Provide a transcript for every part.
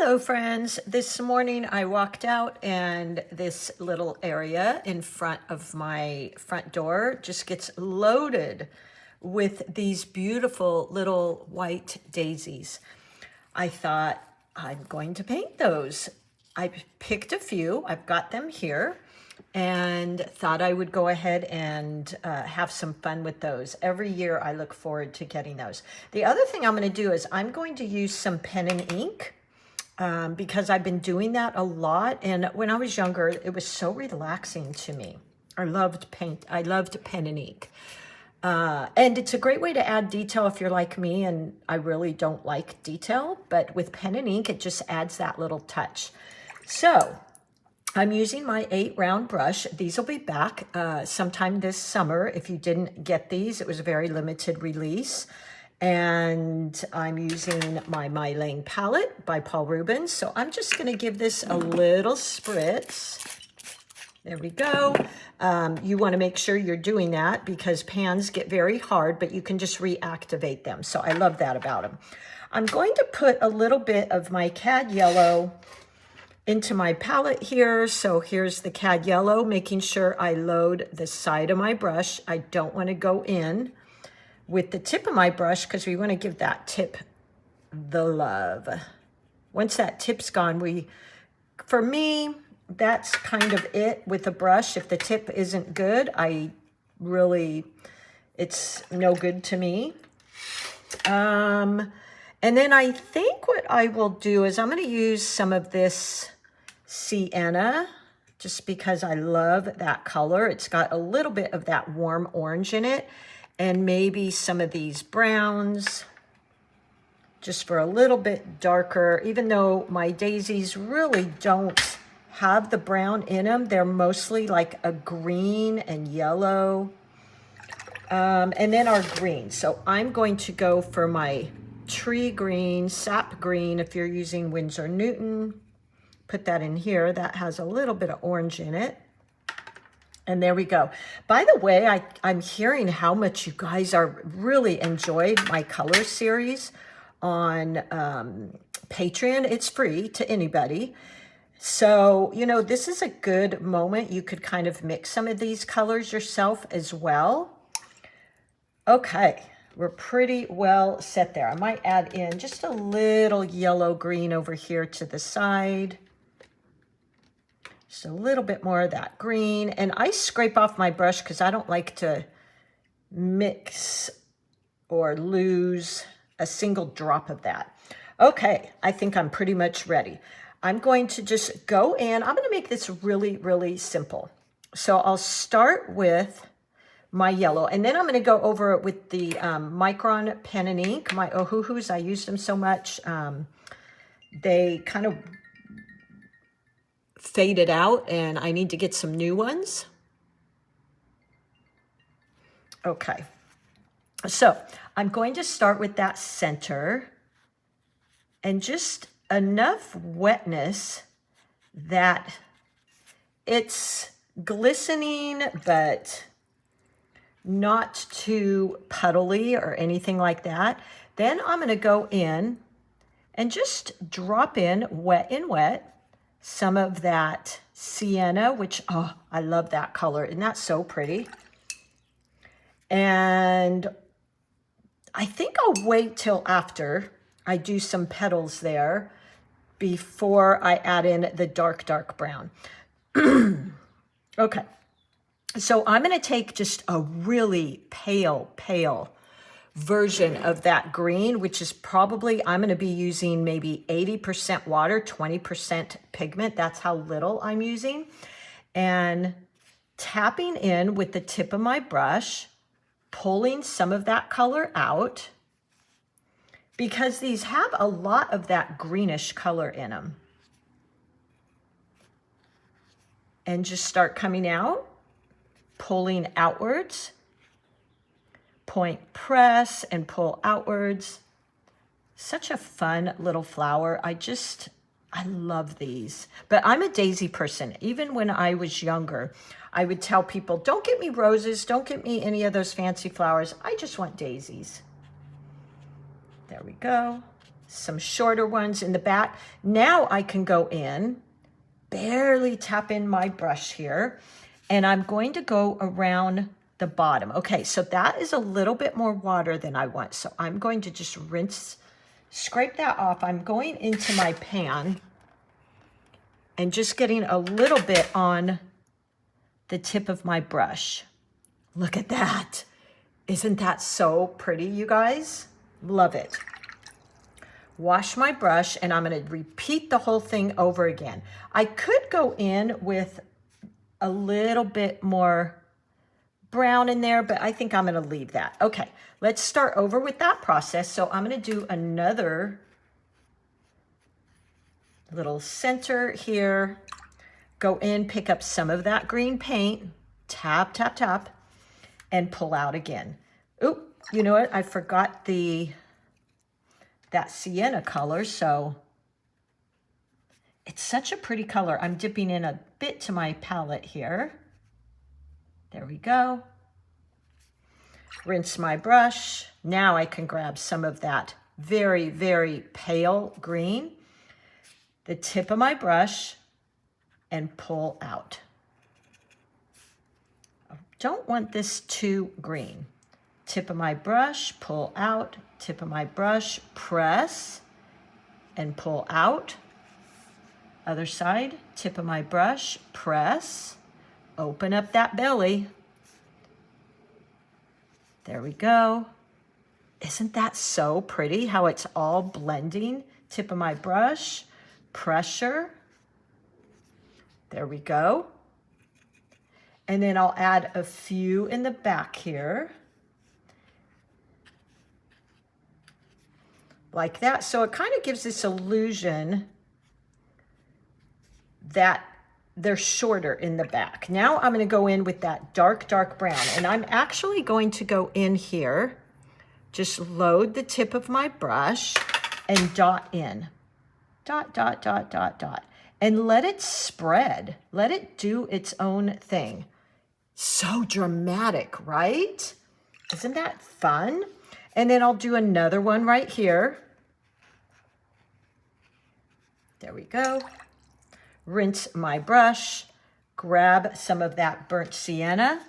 Hello friends, this morning I walked out and this little area in front of my front door just gets loaded with these beautiful little white daisies. I thought I'm going to paint those. I picked a few, I've got them here, and thought I would go ahead and have some fun with those. Every year I look forward to getting those. The other thing I'm going to do is I'm going to use some pen and ink because I've been doing that a lot. And when I was younger, it was so relaxing to me. I loved paint. I loved pen and ink. And it's a great way to add detail if you're like me, and I really don't like detail, but with pen and ink, it just adds that little touch. So I'm using my 8 round brush. These will be back sometime this summer. If you didn't get these, it was a very limited release. And I'm using my My Lane palette by Paul Rubens. So I'm just going to give this a little spritz. There we go. You want to make sure you're doing that because pans get very hard, but you can just reactivate them. So I love that about them. I'm going to put a little bit of my cad yellow into my palette here. So here's the cad yellow, making sure I load the side of my brush. I don't want to go in with the tip of my brush because we want to give that tip the love. Once that tip's gone, for me, that's kind of it with the brush. If the tip isn't good, it's no good to me. And then I think what I will do is I'm going to use some of this sienna just because I love that color. It's got a little bit of that warm orange in it. And maybe some of these browns, just for a little bit darker, even though my daisies really don't have the brown in them. They're mostly like a green and yellow. And then our green. So I'm going to go for my tree green, sap green, if you're using Winsor Newton. Put that in here. That has a little bit of orange in it. And there we go. By the way, I'm hearing how much you guys are really enjoyed my color series on Patreon. It's free to anybody. So, this is a good moment. You could kind of mix some of these colors yourself as well. Okay, we're pretty well set there. I might add in just a little yellow green over here to the side. Just a little bit more of that green. And I scrape off my brush because I don't like to mix or lose a single drop of that. Okay, I think I'm pretty much ready. I'm going to just go in. I'm going to make this really, really simple. So I'll start with my yellow, and then I'm going to go over it with the Micron pen and ink, my Ohuhus. I used them so much. They kind of faded out and I need to get some new ones. Okay, so I'm going to start with that center and just enough wetness that it's glistening but not too puddly or anything like that. Then I'm going to go in and just drop in wet some of that sienna, which, oh, I love that color. Isn't that so pretty? And I think I'll wait till after I do some petals there before I add in the dark brown. Okay, so I'm going to take just a really pale version of that green, which is probably, I'm going to be using maybe 80% water, 20% pigment. That's how little I'm using. And tapping in with the tip of my brush, pulling some of that color out because these have a lot of that greenish color in them. And just start coming out, pulling outwards. Point press and pull outwards. Such a fun little flower. I love these. But I'm a daisy person. Even when I was younger, I would tell people, don't get me roses, don't get me any of those fancy flowers. I just want daisies. There we go. some shorter ones in the back. Now I can go in, barely tap in my brush here, and I'm going to go around the bottom. Okay, so that is a little bit more water than I want. So I'm going to just scrape that off. I'm going into my pan and just getting a little bit on the tip of my brush. Look at that. Isn't that so pretty, you guys? Love it. Wash my brush, and I'm going to repeat the whole thing over again. I could go in with a little bit more brown in there, but I think I'm going to leave that. Okay, let's start over with that process. So I'm going to do another little center here. Go in, pick up some of that green paint, tap, tap, tap, and pull out again. Oop, you know what? I forgot that sienna color, so it's such a pretty color. I'm dipping in a bit to my palette here. There we go. Rinse my brush. Now I can grab some of that very, very pale green, the tip of my brush, and pull out. I don't want this too green. Tip of my brush, pull out, tip of my brush, press, and pull out. Other side, tip of my brush, press, open up that belly. There we go. Isn't that so pretty how it's all blending? Tip of my brush, pressure. There we go. And then I'll add a few in the back here. Like that. So it kind of gives this illusion that they're shorter in the back. Now I'm going to go in with that dark, dark brown. And I'm actually going to go in here, just load the tip of my brush and dot in. Dot, dot, dot, dot, dot. And let it spread. Let it do its own thing. So dramatic, right? Isn't that fun? And then I'll do another one right here. There we go. Rinse my brush, grab some of that burnt sienna,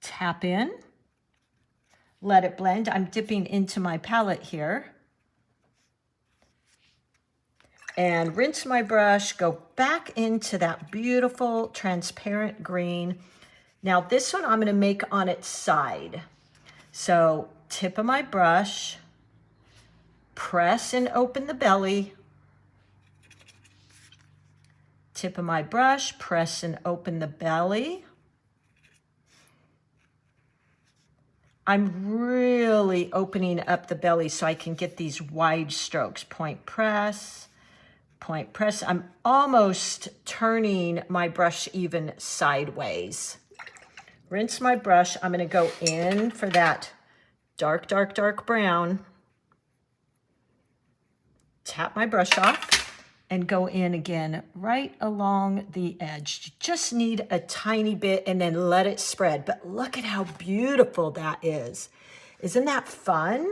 tap in, let it blend. I'm dipping into my palette here. And rinse my brush, go back into that beautiful transparent green. Now this one I'm going to make on its side. So tip of my brush, press and open the belly. Tip of my brush, press and open the belly. I'm really opening up the belly so I can get these wide strokes. Point press, point press. I'm almost turning my brush even sideways. Rinse my brush. I'm going to go in for that dark, dark, dark brown. Tap my brush off. And go in again right along the edge. You just need a tiny bit and then let it spread. But look at how beautiful that is. Isn't that fun?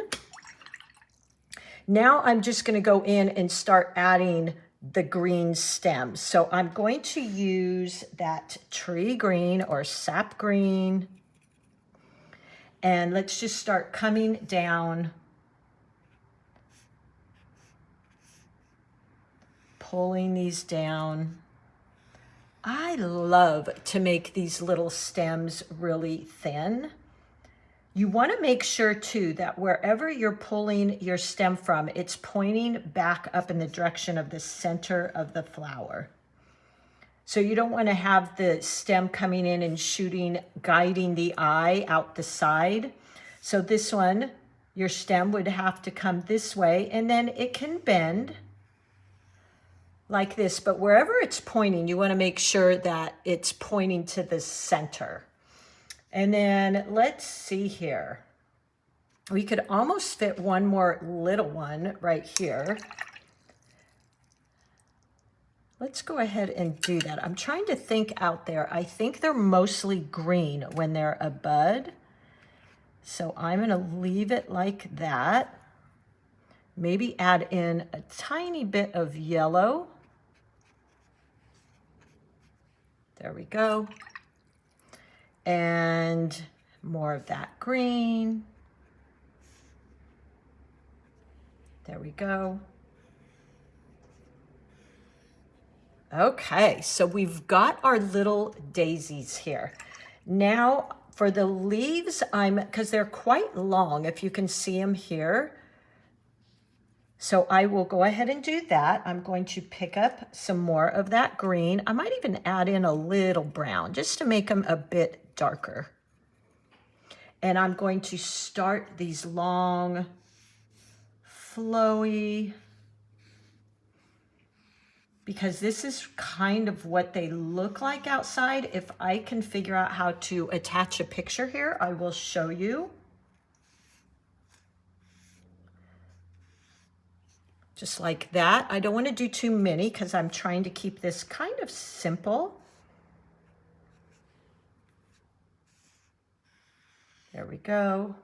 Now I'm just going to go in and start adding the green stems. So I'm going to use that tree green or sap green. And let's just start coming down, pulling these down. I love to make these little stems really thin. You want to make sure too that wherever you're pulling your stem from, it's pointing back up in the direction of the center of the flower. So you don't want to have the stem coming in and shooting, guiding the eye out the side. So this one, your stem would have to come this way, and then it can bend like this, but wherever it's pointing, you want to make sure that it's pointing to the center. And then let's see here. We could almost fit one more little one right here. Let's go ahead and do that. I'm trying to think out there. I think they're mostly green when they're a bud. So I'm going to leave it like that. maybe add in a tiny bit of yellow. There we go. And more of that green. There we go. Okay, so we've got our little daisies here. Now for the leaves, because they're quite long, if you can see them here. So I will go ahead and do that. I'm going to pick up some more of that green. I might even add in a little brown just to make them a bit darker. And I'm going to start these long, flowy, because this is kind of what they look like outside. If I can figure out how to attach a picture here, I will show you. Just like that. I don't want to do too many because I'm trying to keep this kind of simple. There we go.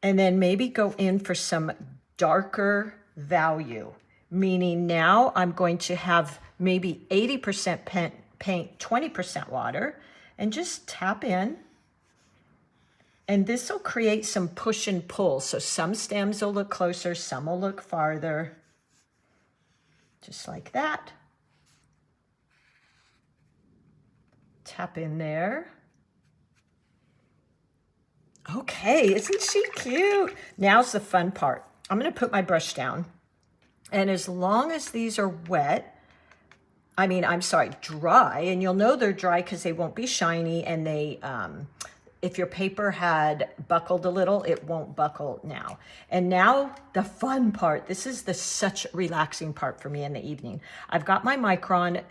And then maybe go in for some darker value, meaning now I'm going to have maybe 80% paint, 20% water, and just tap in. And this will create some push and pull. So some stems will look closer, some will look farther. Just like that. Tap in there. Okay, isn't she cute? Now's the fun part. I'm going to put my brush down. And as long as these are wet, dry, and you'll know they're dry because they won't be shiny, and they, if your paper had buckled a little, it won't buckle now. And now the fun part, this is the such relaxing part for me in the evening. I've got my Micron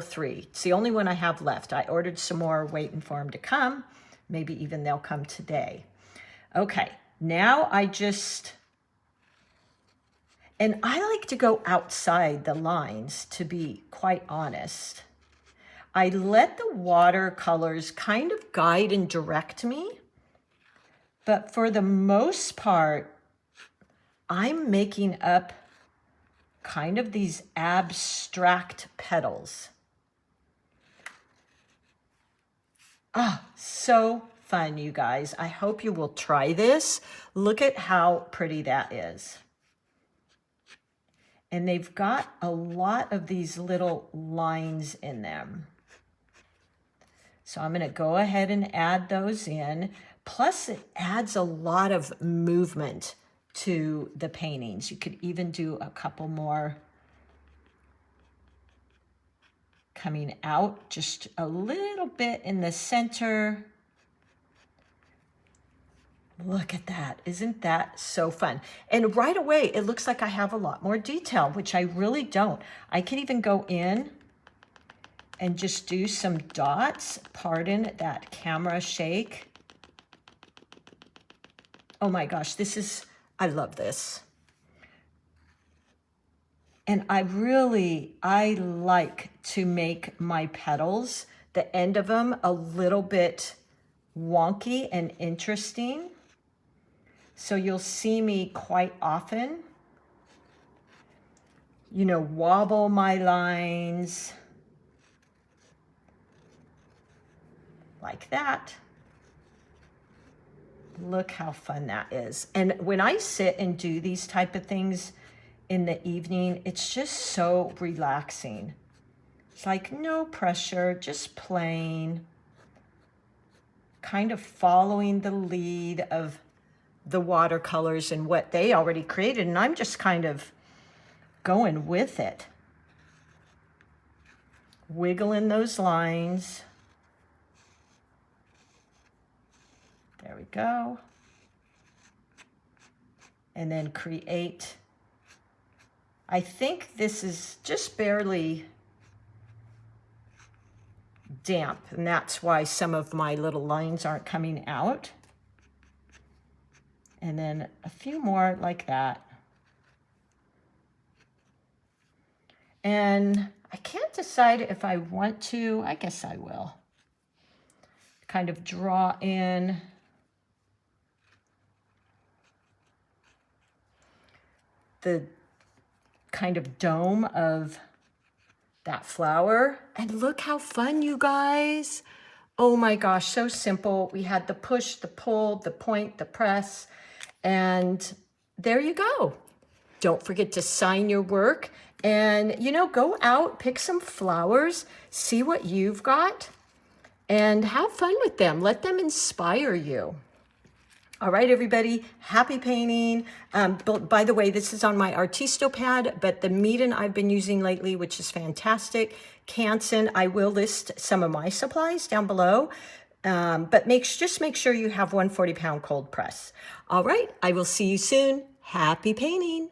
03. It's the only one I have left. I ordered some more, waiting for them to come. Maybe even they'll come today. Okay, now and I like to go outside the lines, to be quite honest. I let the watercolors kind of guide and direct me, but for the most part, I'm making up kind of these abstract petals. So fun, you guys. I hope you will try this. Look at how pretty that is. And they've got a lot of these little lines in them. So I'm going to go ahead and add those in. Plus, it adds a lot of movement to the paintings. You could even do a couple more coming out, just a little bit in the center. Look at that. Isn't that so fun? And right away, it looks like I have a lot more detail, which I really don't. I can even go in and just do some dots. Pardon that camera shake. Oh my gosh, I love this. And I like to make my petals, the end of them, a little bit wonky and interesting. So you'll see me quite often, wobble my lines like that. Look how fun that is. And when I sit and do these type of things in the evening, it's just so relaxing. It's like no pressure, just playing, kind of following the lead of the watercolors and what they already created, and I'm just kind of going with it. Wiggling those lines. There we go. And then create, I think this is just barely damp, and that's why some of my little lines aren't coming out. And then a few more like that. And I can't decide if I want to, I guess I will, kind of draw in. the kind of dome of that flower. And look how fun, you guys. Oh my gosh, so simple. We had the push, the pull, the point, the press, and there you go. Don't forget to sign your work and, you know, go out, pick some flowers, see what you've got, and have fun with them. Let them inspire you. All right, everybody, happy painting. By the way, this is on my Artisto pad, but the Meeden I've been using lately, which is fantastic. Canson, I will list some of my supplies down below, but just make sure you have 1 40-pound cold press. All right, I will see you soon. Happy painting.